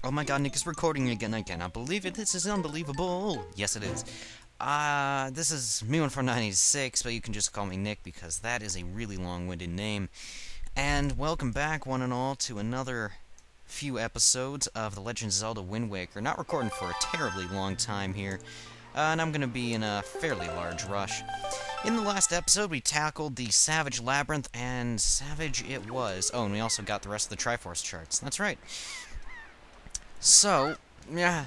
Oh my god, Nick is recording again. I cannot believe it. This is unbelievable. Yes, it is. This is Me1496, but you can just call me Nick because that is a really long-winded name. And welcome back, one and all, to another few episodes of The Legend of Zelda Wind Waker. Not recording for a terribly long time here, and I'm going to be in a fairly large rush. In the last episode, we tackled the Savage Labyrinth, and savage it was. Oh, and we also got the rest of the Triforce charts. That's right. So, yeah,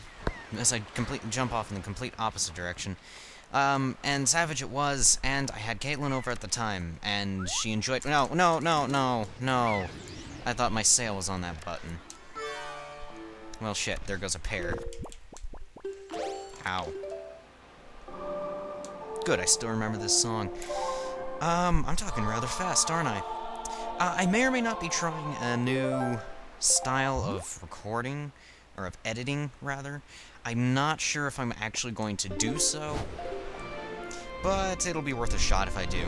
as I jump off in the complete opposite direction. And savage it was, and I had Caitlin over at the time, and she enjoyed— No. I thought my sail was on that button. Well, shit, there goes a pair. Ow. Good, I still remember this song. I'm talking rather fast, aren't I? I may or may not be trying a new style of recording, or of editing, rather. I'm not sure if I'm actually going to do so, but it'll be worth a shot if I do.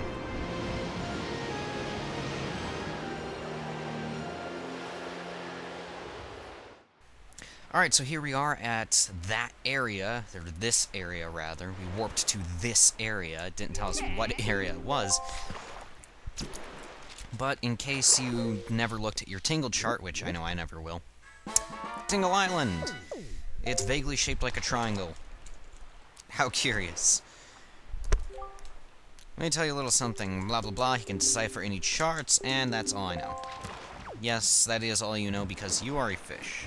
Alright, so here we are at that area, or this area, rather. We warped to this area. It didn't tell us what area it was. But in case you never looked at your Tingle chart, which I know I never will, Tingle Island! It's vaguely shaped like a triangle. How curious. Let me tell you a little something. Blah blah blah, he can decipher any charts, and that's all I know. Yes, that is all you know because you are a fish.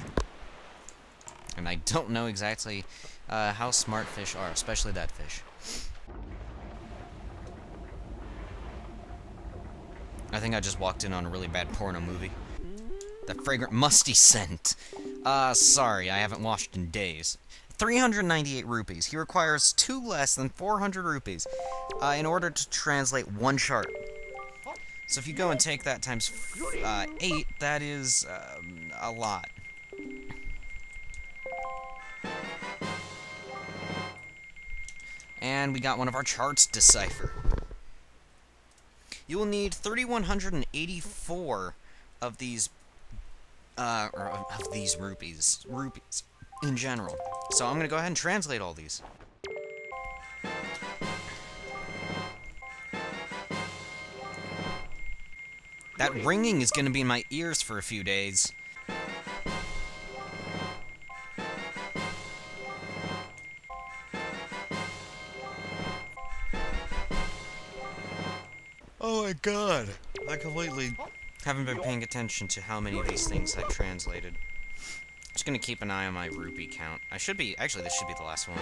And I don't know exactly how smart fish are, especially that fish. I think I just walked in on a really bad porno movie. That fragrant, musty scent. Sorry, I haven't washed in days. 398 rupees. He requires 2 less than 400 rupees in order to translate 1 chart. So if you go and take that times 8, that is a lot. And we got one of our charts deciphered. You will need 3,184 of these rupees in general. So I'm gonna go ahead and translate all these. That ringing is gonna be in my ears for a few days. Oh my god! I completely haven't been paying attention to how many of these things I've translated. Just gonna keep an eye on my rupee count. Actually, this should be the last one.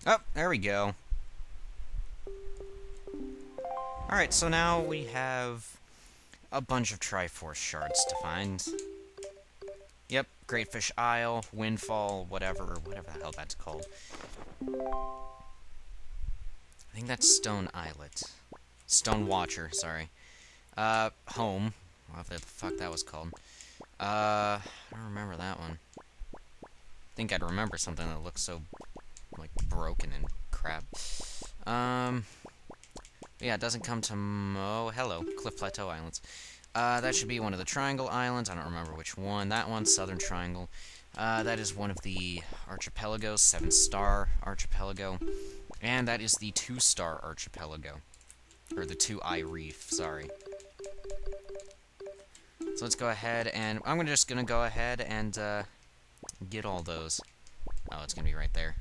Oh, there we go. Alright, so now we have a bunch of Triforce shards to find. Yep, Great Fish Isle, Windfall, whatever the hell that's called. I think that's Stone Islet. Stone Watcher, sorry. Home. Whatever the fuck that was called. I don't remember that one. I think I'd remember something that looks so, like, broken and crap. Yeah, it doesn't come to oh, hello, Cliff Plateau Islands. That should be one of the Triangle Islands. I don't remember which one. That one's Southern Triangle. That is one of the archipelagos, 7-star archipelago. And that is the 2-star archipelago. Or the 2-eye reef, sorry. So let's go ahead and I'm just gonna go ahead and get all those. Oh, it's gonna be right there.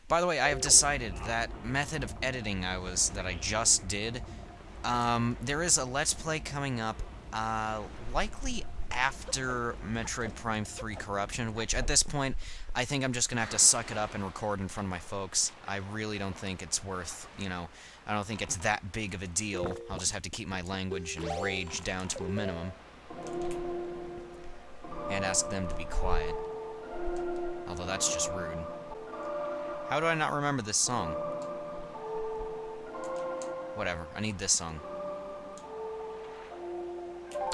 By the way, I have decided that method of editing that I just did. There is a Let's Play coming up, likely after Metroid Prime 3 Corruption, which at this point, I think I'm just gonna have to suck it up and record in front of my folks. I really don't think it's worth, I don't think it's that big of a deal. I'll just have to keep my language and rage down to a minimum. And ask them to be quiet. Although that's just rude. How do I not remember this song? Whatever, I need this song.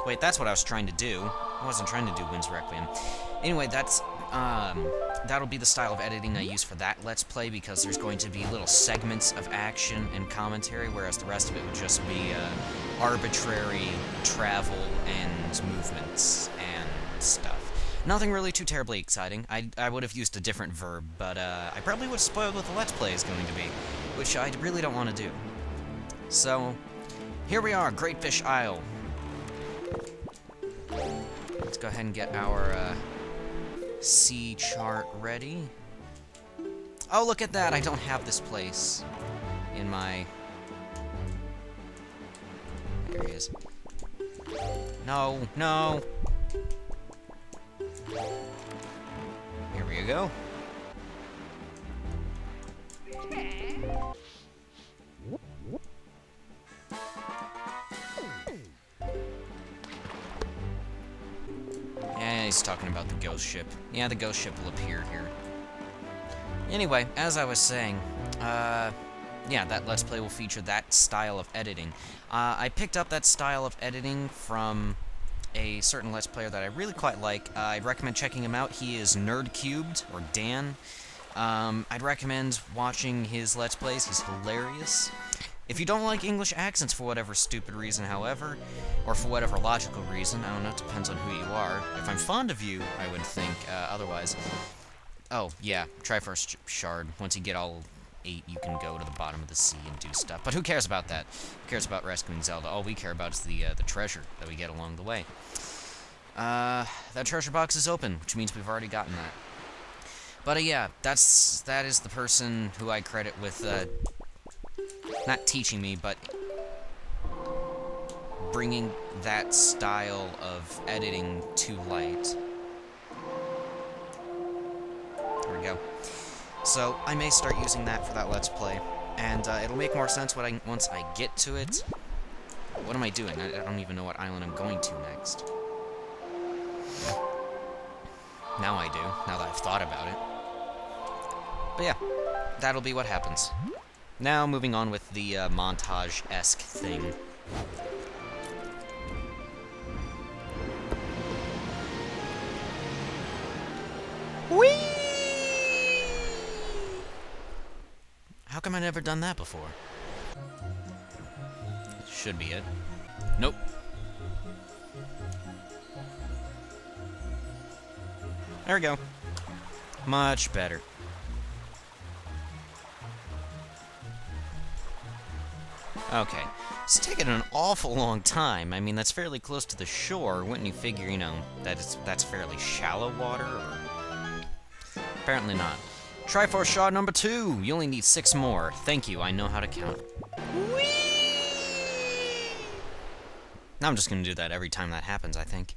Wait, that's what I was trying to do. I wasn't trying to do Wind's Requiem. Anyway, that's, that'll be the style of editing I use for that Let's Play, because there's going to be little segments of action and commentary, whereas the rest of it would just be arbitrary travel and movements and stuff. Nothing really too terribly exciting. I would have used a different verb, but I probably would have spoiled what the Let's Play is going to be, which I really don't want to do. So, here we are, Great Fish Isle. Let's go ahead and get our sea chart ready. Oh, look at that! I don't have this place in my... There he is. No, no! Here we go. Yeah, he's talking about the ghost ship. Yeah, the ghost ship will appear here. Anyway, as I was saying, yeah, that Let's Play will feature that style of editing. I picked up that style of editing from a certain Let's Player that I really quite like. I'd recommend checking him out. He is Nerdcubed, or Dan. I'd recommend watching his Let's Plays. He's hilarious. If you don't like English accents for whatever stupid reason, however, or for whatever logical reason, I don't know, it depends on who you are. If I'm fond of you, I would think, otherwise. Oh, yeah, Triforce Shard. Once you get all 8, you can go to the bottom of the sea and do stuff. But who cares about that? Who cares about rescuing Zelda? All we care about is the treasure that we get along the way. That treasure box is open, which means we've already gotten that. But yeah, that is the person who I credit with, not teaching me, but bringing that style of editing to light. There we go. So, I may start using that for that Let's Play, and it'll make more sense once I get to it. What am I doing? I don't even know what island I'm going to next. Now I do, now that I've thought about it. But yeah, that'll be what happens. Now, moving on with the montage-esque thing. Whee! How come I never done that before? Should be it. Nope. There we go. Much better. Okay. It's taken an awful long time. I mean, that's fairly close to the shore. Wouldn't you figure, you know, that's fairly shallow water? Or... Apparently not. Triforce Shard number 2! You only need 6 more. Thank you, I know how to count. Whee! Now I'm just gonna do that every time that happens, I think.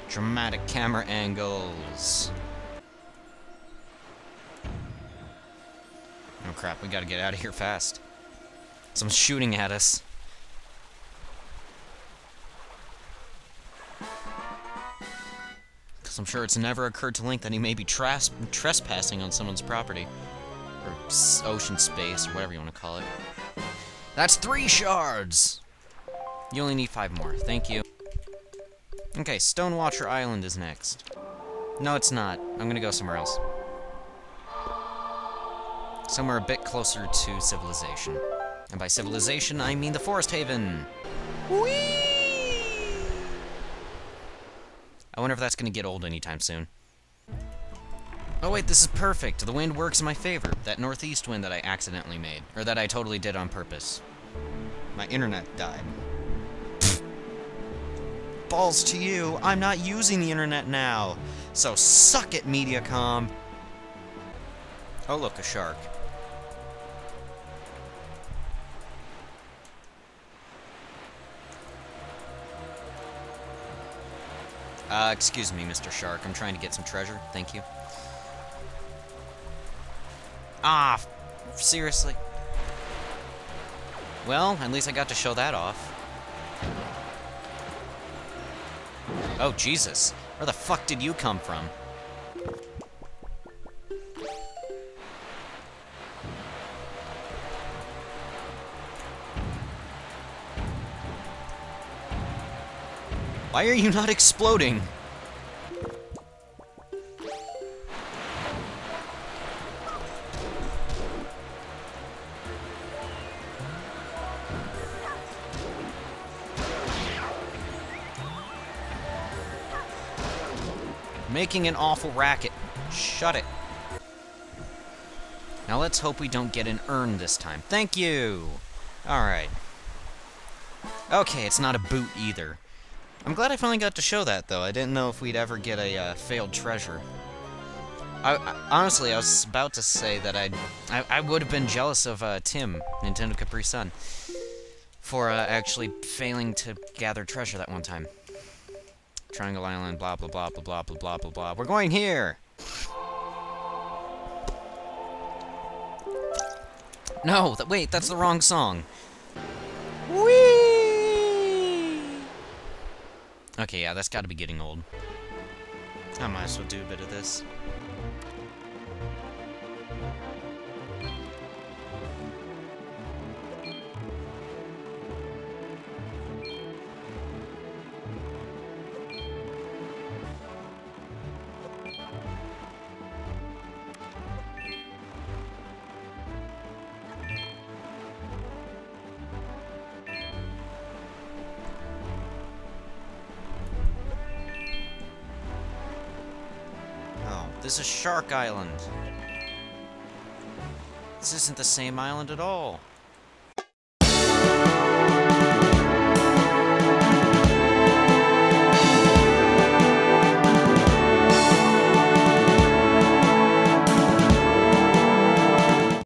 Dramatic camera angles. Oh crap, we gotta get out of here fast. Someone's shooting at us. Because I'm sure it's never occurred to Link that he may be trespassing on someone's property. Or ocean space, or whatever you want to call it. That's 3 shards! You only need 5 more. Thank you. Okay, Stonewatcher Island is next. No, it's not. I'm gonna go somewhere else. Somewhere a bit closer to civilization. And by civilization, I mean the Forest Haven! Whee! I wonder if that's gonna get old anytime soon. Oh wait, this is perfect! The wind works in my favor. That northeast wind that I accidentally made. Or that I totally did on purpose. My internet died. Balls to you, I'm not using the internet now. So suck it, Mediacom. Oh look, a shark. Excuse me, Mr. Shark. I'm trying to get some treasure. Thank you. Ah, seriously? Well, at least I got to show that off. Oh, Jesus. Where the fuck did you come from? Why are you not exploding? Making an awful racket. Shut it. Now let's hope we don't get an urn this time. Thank you! Alright. Okay, it's not a boot either. I'm glad I finally got to show that, though. I didn't know if we'd ever get a failed treasure. Honestly, I was about to say that I would have been jealous of Tim, Nintendo Capri Sun, for actually failing to gather treasure that one time. Triangle Island, blah, blah, blah, blah, blah, blah, blah, blah, blah. We're going here! No, wait, that's the wrong song. Whee! Okay, yeah, that's gotta be getting old. I might as well do a bit of this. This is Shark Island. This isn't the same island at all.